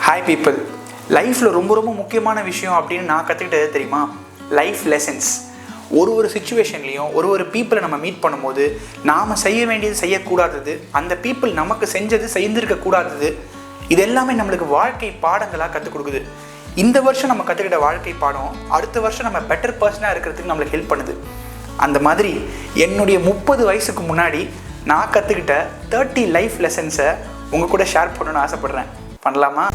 Hi people, லைஃப்பில் ரொம்ப முக்கியமான விஷயம் அப்படின்னு நான் கற்றுக்கிட்டது தெரியுமா? Life lessons. ஒரு சுச்சுவேஷன்லேயும் ஒரு பீப்புளை நம்ம மீட் பண்ணும்போது நாம் செய்ய வேண்டியது செய்யக்கூடாதது, அந்த பீப்புள் நமக்கு செஞ்சது செய்திருக்கக்கூடாதது, இது எல்லாமே நம்மளுக்கு வாழ்க்கை பாடங்களாக கற்றுக் கொடுக்குது. இந்த வருஷம் நம்ம கற்றுக்கிட்ட வாழ்க்கை பாடம் அடுத்த வருஷம் நம்ம பெட்டர் பர்சனாக இருக்கிறதுக்கு நம்மளுக்கு ஹெல்ப் பண்ணுது. அந்த மாதிரி என்னுடைய 30 வயசுக்கு முன்னாடி நான் கற்றுக்கிட்ட 30 லைஃப் லெசன்ஸை உங்கள் கூட ஷேர் பண்ணணும்னு ஆசைப்பட்றேன். பண்ணலாமா?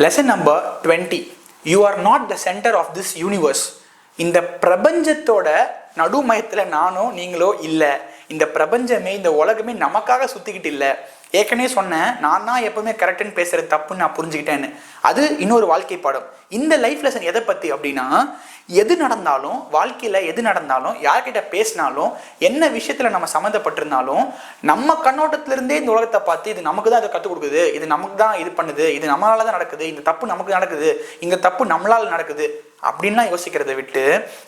Lesson number 20. You are not the centre of this universe. இந்த பிரபஞ்சத்தோட நடுமயத்தில் நானோ நீங்களோ இல்லை. இந்த பிரபஞ்சமே, இந்த உலகமே நமக்காக சுற்றிக்கிட்டு இல்லை. ஏற்கனவே சொன்னேன், நான் தான் எப்பவுமே கரெக்டுன்னு பேசுகிறது தப்புன்னு நான் புரிஞ்சுக்கிட்டேன்னு. அது இன்னொரு வாழ்க்கை பாடம். இந்த லைஃப் லெசன் எதை பற்றி அப்படின்னா, எது நடந்தாலும் வாழ்க்கையில் எது நடந்தாலும், யார்கிட்ட பேசினாலும், என்ன விஷயத்தில் நம்ம சம்மந்தப்பட்டிருந்தாலும், நம்ம கண்ணோட்டத்திலிருந்தே இந்த உலகத்தை பார்த்து இது நமக்கு தான் இதை கற்றுக் கொடுக்குது, இது நமக்கு தான் இது பண்ணுது, இது நம்மளால தான் நடக்குது, இந்த தப்பு நமக்கு நடக்குது, இந்த தப்பு நம்மளால் நடக்குது அப்படின்லாம் யோசிக்கிறத விட்டு,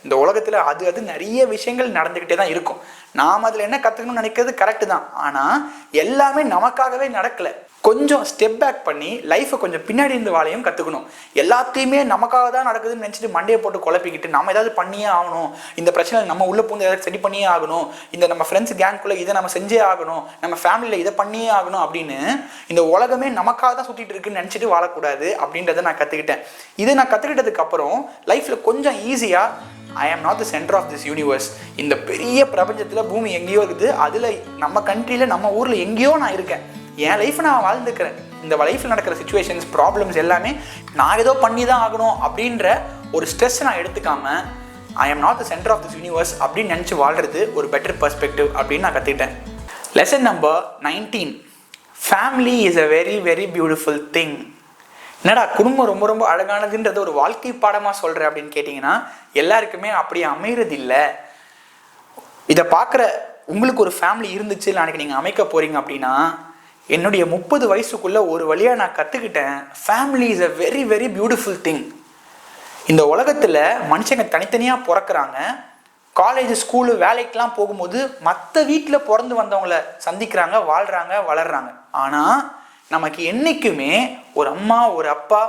இந்த உலகத்தில் அது நிறைய விஷயங்கள் நடந்துக்கிட்டே தான் இருக்கும். நாம் அதில் என்ன கற்றுக்கணும்னு நினைக்கிறது கரெக்டு தான். ஆனால் எல்லாமே நமக்காகவே நடக்கலை. கொஞ்சம் ஸ்டெப் பேக் பண்ணி லைஃப்பை கொஞ்சம் பின்னாடி இருந்து வாழையும் கற்றுக்கணும். எல்லாத்தையுமே நமக்காக தான் நடக்குதுன்னு நினச்சிட்டு மண்டையை போட்டு குழப்பிக்கிட்டு நம்ம ஏதாவது பண்ணியே ஆகணும், இந்த பிரச்சனை நம்ம உள்ளே பூந்து ஏதாவது சரி பண்ணியே ஆகணும், இந்த நம்ம ஃப்ரெண்ட்ஸ் கேங்குள்ளே இதை நம்ம செஞ்சே ஆகணும், நம்ம ஃபேமிலியில் இதை பண்ணியே ஆகணும் அப்படின்னு இந்த உலகமே நமக்காக தான் சுற்றிட்டு இருக்குன்னு நினச்சிட்டு வாழக்கூடாது அப்படின்றத நான் கற்றுக்கிட்டேன். இதை நான் கற்றுக்கிட்டதுக்கு அப்புறம் லைஃப்பில் கொஞ்சம் ஈஸியாக I am not the centre of this universe. இந்த பெரிய பிரபஞ்சத்தில் பூமி எங்கேயோ இருக்குது, அதில் நம்ம கண்ட்ரியில் நம்ம ஊரில் எங்கேயோ நான் இருக்கேன். என் லைஃப்பை நான் வாழ்ந்துக்கிறேன். இந்த லைஃப்பில் நடக்கிற சுச்சுவேஷன்ஸ், ப்ராப்ளம்ஸ் எல்லாமே நான் ஏதோ பண்ணி தான் ஆகணும் அப்படின்ற ஒரு ஸ்ட்ரெஸ் நான் எடுத்துக்காமல் I am not the centre of this universe அப்படின்னு நினச்சி வாழ்கிறது ஒரு பெட்டர் பெர்ஸ்பெக்டிவ் அப்படின்னு நான் கற்றுக்கிட்டேன். Lesson number 19. Family is a very beautiful thing. என்னடா குடும்பம் ரொம்ப அழகானதுன்றது ஒரு வாழ்க்கை பாடமாக சொல்கிறேன் அப்படின்னு கேட்டிங்கன்னா, எல்லாருக்குமே அப்படி அமைகிறது இல்லை. இதை பார்க்குற உங்களுக்கு ஒரு ஃபேமிலி இருந்துச்சு, நாளைக்கு நீங்கள் அமைக்க போகிறீங்க அப்படின்னா, என்னுடைய 30 வயசுக்குள்ளே ஒரு வழியாக நான் கற்றுக்கிட்டேன், family is a very beautiful thing. இந்த உலகத்தில் மனுஷங்க தனித்தனியாக பிறக்கிறாங்க. காலேஜ், ஸ்கூலு, வேலைக்கெலாம் போகும்போது மற்ற வீட்டில் பிறந்து வந்தவங்கள சந்திக்கிறாங்க, வாழ்கிறாங்க, வளர்கிறாங்க. ஆனால் நமக்கு என்றைக்குமே ஒரு அம்மா, ஒரு அப்பா,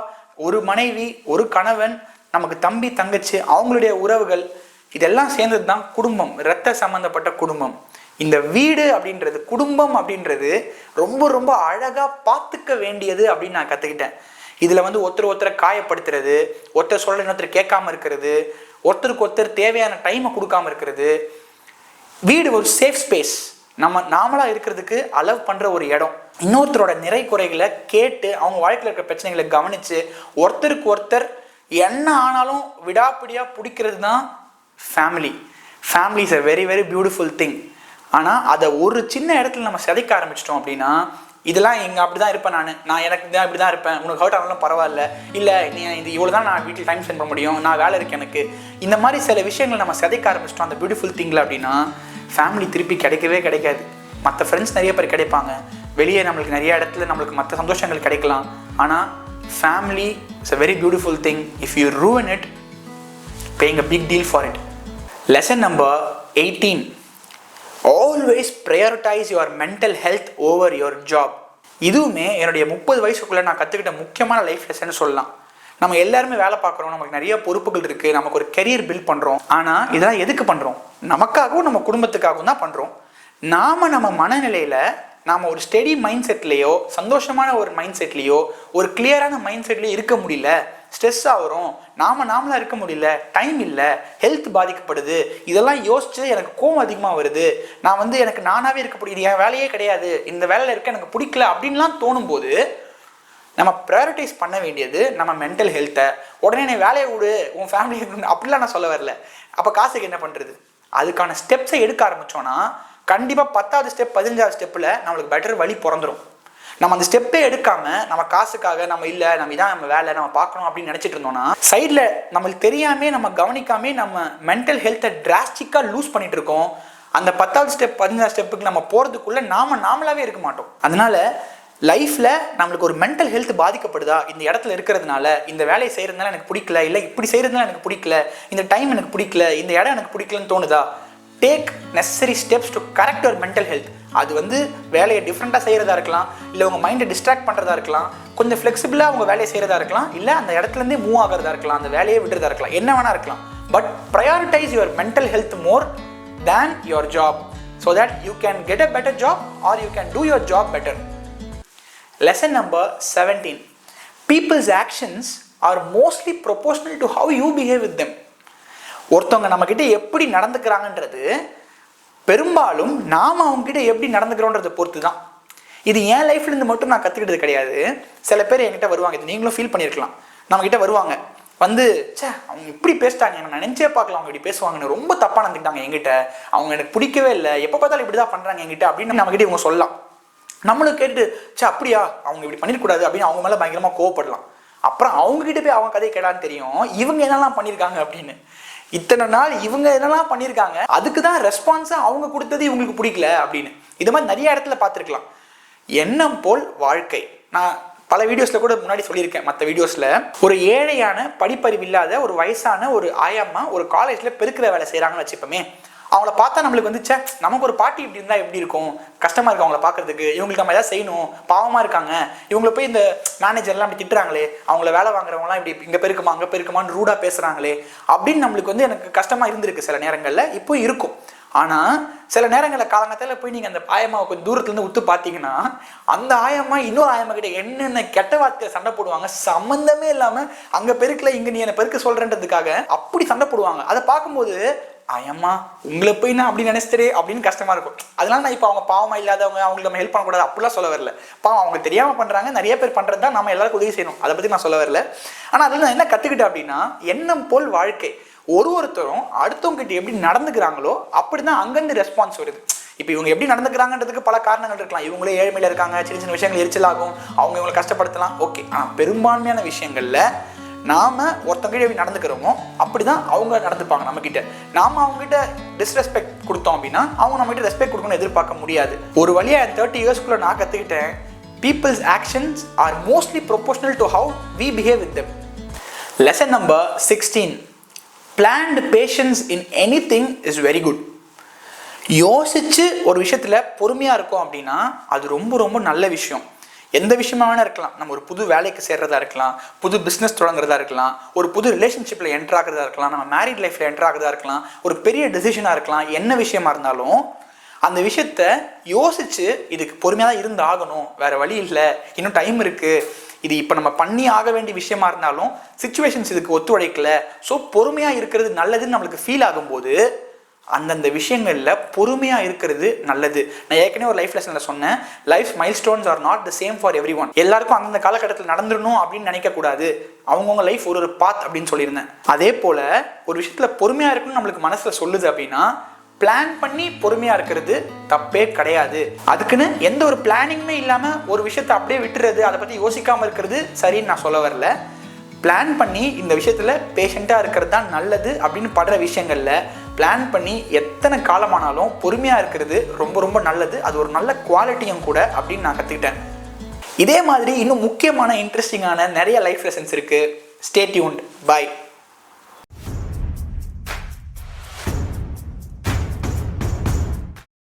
ஒரு மனைவி, ஒரு கணவன், நமக்கு தம்பி, தங்கச்சி, அவங்களுடைய உறவுகள், இதெல்லாம் சேர்ந்தது தான் குடும்பம், இரத்த சம்பந்தப்பட்ட குடும்பம். இந்த வீடு அப்படின்றது, குடும்பம் அப்படின்றது ரொம்ப அழகாக பார்த்துக்க வேண்டியது அப்படின்னு நான் கற்றுக்கிட்டேன். இதில் ஒருத்தரை காயப்படுத்துறது, ஒருத்தர் சொல்கிற இன்னொருத்தர் கேட்காம இருக்கிறது, ஒருத்தருக்கு ஒருத்தர் தேவையான டைமை கொடுக்காம இருக்கிறது. வீடு ஒரு சேஃப் ஸ்பேஸ், நாமளாக இருக்கிறதுக்கு அலவ் பண்ணுற ஒரு இடம். இன்னொருத்தரோட நிறை குறைகளை கேட்டு அவங்க வாழ்க்கையில் இருக்கிற பிரச்சனைகளை கவனித்து ஒருத்தருக்கு ஒருத்தர் என்ன ஆனாலும் விடாப்பிடியாக பிடிக்கிறது தான் family. Family is a very beautiful thing. ஆனால் அதை ஒரு சின்ன இடத்துல நம்ம சிதைக்க ஆரம்பிச்சிட்டோம் அப்படின்னா, இதெல்லாம் இங்கே அப்படி தான் இருப்பேன், நான் எனக்கு தான் இப்படி தான் இருப்பேன், உனக்கு ஹர்ட் ஆனாலும் பரவாயில்ல, இல்லை நீ இது இவ்வளோ தான் நான் வீட்டில் டைம் ஸ்பெண்ட் பண்ண முடியும், நான் வேலை இருக்கு எனக்கு, இந்த மாதிரி சில விஷயங்களை நம்ம சிதைக்க ஆரம்பிச்சிட்டோம் அந்த பியூட்டிஃபுல் திங்கில் அப்படின்னா, ஃபேமிலி திருப்பி கிடைக்காது. மற்ற ஃப்ரெண்ட்ஸ் நிறைய பேர் கிடைப்பாங்க, வெளியே நம்மளுக்கு நிறைய இடத்துல நம்மளுக்கு மற்ற சந்தோஷங்கள் கிடைக்கலாம். ஆனால் family is a very beautiful thing. If you ruin it, paying a big deal for it. Lesson number 18. Always prioritise your mental health over your job. இதுவுமே என்னுடைய 30 வயசுக்குள்ளே நான் கற்றுக்கிட்ட முக்கியமான லைஃப் லெசன் சொல்லலாம். நம்ம எல்லாருமே வேலை பார்க்குறோம், நமக்கு நிறைய பொறுப்புகள் இருக்குது, நமக்கு ஒரு கெரியர் பில்ட் பண்ணுறோம். ஆனால் இதெல்லாம் எதுக்கு பண்ணுறோம்? நமக்காகவும் நம்ம குடும்பத்துக்காகவும் தான் பண்ணுறோம். நம்ம மனநிலையில் நாம் ஒரு ஸ்டெடி மைண்ட் செட்லேயோ, சந்தோஷமான ஒரு மைண்ட் செட்லேயோ, ஒரு கிளியரான மைண்ட் செட்லேயோ இருக்க முடியல, ஸ்ட்ரெஸ் ஆகிறோம், நாமளாக இருக்க முடியல, டைம் இல்லை, ஹெல்த் பாதிக்கப்படுது, இதெல்லாம் யோசிச்சு எனக்கு கோவம் அதிகமாக வருது, நான் எனக்கு நானாகவே இருக்க முடியுது, என் வேலையே கிடையாது, இந்த வேலையில் இருக்க எனக்கு பிடிக்கல அப்படின்லாம் தோணும்போது நம்ம ப்ரையாரிட்டைஸ் பண்ண வேண்டியது நம்ம மென்டல் ஹெல்த்தை. உடனே நீ வேலையை விடு, உன் ஃபேமிலி அப்படிலாம் நான் சொல்ல வரல. அப்போ காசுக்கு என்ன பண்ணுறது? அதுக்கான ஸ்டெப்ஸை எடுக்க ஆரம்பித்தோன்னா கண்டிப்பாக 10வது ஸ்டெப் 15வது ஸ்டெப்பில் நம்மளுக்கு பெட்டர் வழி பிறந்துடும். நம்ம அந்த ஸ்டெப்பே எடுக்காமல் நம்ம காசுக்காக நம்ம இல்லை, நம்ம இதான் நம்ம வேலை, நம்ம பார்க்கணும் அப்படின்னு நினச்சிட்டு இருந்தோம்னா சைடில் நம்மளுக்கு தெரியாமல் நம்ம கவனிக்காமே நம்ம மென்டல் ஹெல்த்தை டிராஸ்டிக்காக லூஸ் பண்ணிட்டு இருக்கோம். அந்த 10வது ஸ்டெப் 15வது ஸ்டெப்புக்கு நம்ம போகிறதுக்குள்ளே நாமளாவே இருக்க மாட்டோம். அதனால லைஃப்பில் நம்மளுக்கு ஒரு மென்டல் ஹெல்த் பாதிக்கப்படுதா இந்த இடத்துல இருக்கிறதுனால, இந்த வேலையை செய்கிறதுனால எனக்கு பிடிக்கல, இல்லை இப்படி செய்கிறதுனால எனக்கு பிடிக்கல, இந்த டைம் எனக்கு பிடிக்கல, இந்த இடம் எனக்கு பிடிக்கலன்னு தோணுதா, take necessary steps to correct your mental health. அது வந்து வேலையை டிஃப்ரெண்ட்டாக செய்கிறதா இருக்கலாம், இல்லை உங்கள் மைண்டை டிஸ்ட்ராக்ட் பண்ணுறதா இருக்கலாம், கொஞ்சம் ஃப்ளெக்சிபிளாக உங்கள் வேலையை செய்கிறதா இருக்கலாம், இல்லை அந்த இடத்துலேருந்தே மூவ் ஆகிறதா இருக்கலாம், அந்த வேலையை விடுறதா இருக்கலாம், என்ன வேணா இருக்கலாம். But prioritise your mental health more than your job so that you can get a better job or you can do your job better. Lesson number 17. People's actions are mostly proportional to how you behave with them. ஒருத்தவங்க நம்மக்கிட்ட எப்படி நடந்துக்கிறாங்கன்றது பெரும்பாலும் நாம் அவங்ககிட்ட எப்படி நடந்துக்கிறோன்றதை பொறுத்து தான். இது என் லைஃப்லேருந்து மட்டும் நான் கற்றுக்கிட்டது கிடையாது. சில பேர் என்கிட்ட வருவாங்க, இது நீங்களும் ஃபீல் பண்ணியிருக்கலாம். நம்மக்கிட்ட வருவாங்க, வந்து அவங்க இப்படி பேசிட்டாங்க, எனக்கு நினச்சே பார்க்கலாம் அவங்க இப்படி பேசுவாங்கன்னு, ரொம்ப தப்பாக நடந்துக்கிட்டாங்க என்கிட்ட, அவங்க எனக்கு பிடிக்கவே இல்லை, எப்போ பார்த்தாலும் இப்படி தான் பண்ணுறாங்க என்கிட்ட அப்படின்னு நம்மக்கிட்ட இவங்க சொல்லலாம். நம்மளும் கேட்டு அப்படியா அவங்க இப்படி பண்ணிடக்கூடாது அப்படின்னு அவங்க மேலே பயங்கரமாக கோவப்படலாம். அப்புறம் அவங்ககிட்ட போய் அவங்க கதை கேட்டான்னு தெரியும் இவங்க என்னெல்லாம் பண்ணியிருக்காங்க அப்படின்னு. இத்தனை நாள் இவங்க என்னெல்லாம் பண்ணியிருக்காங்க, அதுக்கு தான் ரெஸ்பான்ஸாக அவங்க கொடுத்தது இவங்களுக்கு பிடிக்கல அப்படின்னு. இது மாதிரி நிறைய இடத்துல பார்த்துருக்கலாம். எண்ணம் போல் வாழ்க்கை. நான் பல வீடியோஸில் கூட முன்னாடி சொல்லியிருக்கேன், மற்ற வீடியோஸில். ஒரு ஏழையான படிப்பறிவு இல்லாத ஒரு வயசான ஒரு ஆயம்மா ஒரு காலேஜில் பெருக்கிற வேலை செய்கிறாங்கன்னு வச்சுப்போமே. அவங்கள பார்த்தா நம்மளுக்கு வந்து நமக்கு ஒரு பாட்டி இப்படி இருந்தால் எப்படி இருக்கும், கஷ்டமாக இருக்கும் அவங்கள பார்க்குறதுக்கு, இவங்களுக்கு நம்ம எதாவது செய்யணும், பாவமாக இருக்காங்க, இவங்களை போய் இந்த மேனேஜர்லாம் அப்படி திட்டுறாங்களே, அவங்கள வேலை வாங்குறவங்களாம் இப்படி இங்கே பெருக்குமா அங்கே பெருக்குமான்னு ரூடாக பேசுகிறாங்களே அப்படின்னு நம்மளுக்கு வந்து எனக்கு கஷ்டமாக இருந்திருக்கு சில நேரங்களில், இப்போ இருக்கும். ஆனால் சில நேரங்களில் காலங்கத்தில் போய் நீங்கள் அந்த ஆயம்மாவை கொஞ்சம் தூரத்துலேருந்து உத்து பார்த்தீங்கன்னா அந்த ஆயம்மா இன்னொரு ஆயம்மா கிட்ட என்னென்ன கெட்ட வார்த்தையை சண்டை போடுவாங்க, சம்மந்தமே இல்லாமல் அங்கே பெருக்கல இங்கே நீ என்னை பெருக்க சொல்கிறன்றதுக்காக அப்படி சண்டை போடுவாங்க. அதை பார்க்கும்போது ஆயம்மா உங்களை போய் நான் அப்படி நினைச்சிட்டே அப்படின்னு கஷ்டமாக இருக்கும். அதனால நான் இப்போ அவங்க பாவமாக இல்லாதவங்க, அவங்களுக்கு நம்ம ஹெல்ப் பண்ணக்கூடாது அப்படிலாம் சொல்ல வரல. பாவம் அவங்க தெரியாமல் பண்ணுறாங்க, நிறைய பேர் பண்ணுறது தான், நம்ம எல்லாருக்கும் உதவி செய்யணும், அதை பற்றி நான் சொல்ல வரல. ஆனால் அதில் நான் என்ன கற்றுக்கிட்டேன் அப்படின்னா, எண்ணம் போல் வாழ்க்கை. ஒருத்தரும் அடுத்தவங்ககிட்ட எப்படி நடந்துக்கிறாங்களோ அப்படி தான் அங்கேருந்து ரெஸ்பான்ஸ் வருது. இப்போ இவங்க எப்படி நடந்துக்கிறாங்கன்றதுக்கு பல காரணங்கள் இருக்கலாம். இவங்களே ஏழ்மையில் இருக்காங்க, சின்ன சின்ன விஷயங்கள் எரிச்சலாகும், அவங்க இவங்களை கஷ்டப்படுத்தலாம், ஓகே. ஆனால் பெரும்பான்மையான விஷயங்களில் நாம் ஒருத்தவங்க எப்படி நடந்துக்கிறோமோ அப்படி தான் அவங்க நடந்துப்பாங்க நம்மக்கிட்ட. நாம் அவங்ககிட்ட டிஸ்ரெஸ்பெக்ட் கொடுத்தோம் அப்படின்னா அவங்க நம்மகிட்ட ரெஸ்பெக்ட் கொடுக்கணும்னு எதிர்பார்க்க முடியாது. ஒரு வழியாக 30 இயர்ஸ்க்குள்ளே நான் கற்றுக்கிட்டேன், peoples actions are mostly proportional to how we behave with them. Lesson number 16. Planned patience in anything is very good. யோசிச்சு ஒரு விஷயத்தில் பொறுமையாக இருக்கும் அப்படின்னா அது ரொம்ப ரொம்ப நல்ல விஷயம். எந்த விஷயமா வேணா இருக்கலாம். நம்ம ஒரு புது வேலைக்கு சேர்றதா இருக்கலாம், புது பிஸ்னஸ் தொடங்குறதா இருக்கலாம், ஒரு புது ரிலேஷன்ஷிப்பில் என்டர் ஆகிறதா இருக்கலாம், நம்ம மேரிட் லைஃப்பில் என்டர் ஆகிறதா இருக்கலாம், ஒரு பெரிய டெசிஷனாக இருக்கலாம். என்ன விஷயமா இருந்தாலும் அந்த விஷயத்த யோசிச்சு இதுக்கு பொறுமையாக தான் இருந்து ஆகணும், வேற வழி இல்லை, இன்னும் டைம் இருக்குது, இது இப்போ நம்ம பண்ணி ஆக வேண்டிய விஷயமா இருந்தாலும் சிச்சுவேஷன்ஸ் இதுக்கு ஒத்துழைக்கல, ஸோ பொறுமையாக இருக்கிறது நல்லதுன்னு நம்மளுக்கு ஃபீல் ஆகும்போது அந்தந்த விஷயங்களில் பொறுமையாக இருக்கிறது நல்லது. நான் ஏற்கனவே ஒரு லைஃப் லெசனில் சொன்னேன், life milestones are not the same for everyone. எல்லாருக்கும் அந்தந்த காலகட்டத்தில் நடந்துடணும் அப்படின்னு நினைக்கக்கூடாது, அவங்கவுங்க லைஃப் ஒரு பாத் அப்படின்னு சொல்லியிருந்தேன். அதே போல் ஒரு விஷயத்தில் பொறுமையாக இருக்கணும்னு நம்மளுக்கு மனசில் சொல்லுது அப்படின்னா பிளான் பண்ணி பொறுமையாக இருக்கிறது தப்பே கிடையாது. அதுக்குன்னு எந்த ஒரு பிளானிங்குமே இல்லாமல் ஒரு விஷயத்தை அப்படியே விட்டுறது, அதை பற்றி யோசிக்காமல் இருக்கிறது சரின்னு நான் சொல்ல வரல. பிளான் பண்ணி இந்த விஷயத்தில் பேஷண்ட்டாக இருக்கிறது தான் நல்லது அப்படின்னு படுற விஷயங்களில் பிளான் பண்ணி எத்தனை காலமானாலும் பொறுமையாக இருக்கிறது ரொம்ப ரொம்ப நல்லது. அது ஒரு நல்ல குவாலிட்டியும் கூட அப்படின்னு நான் கற்றுக்கிட்டேன். இதே மாதிரி இன்னும் முக்கியமான இன்ட்ரெஸ்டிங்கான நிறைய லைஃப் லெசன்ஸ் இருக்குது. Stay tuned. பை.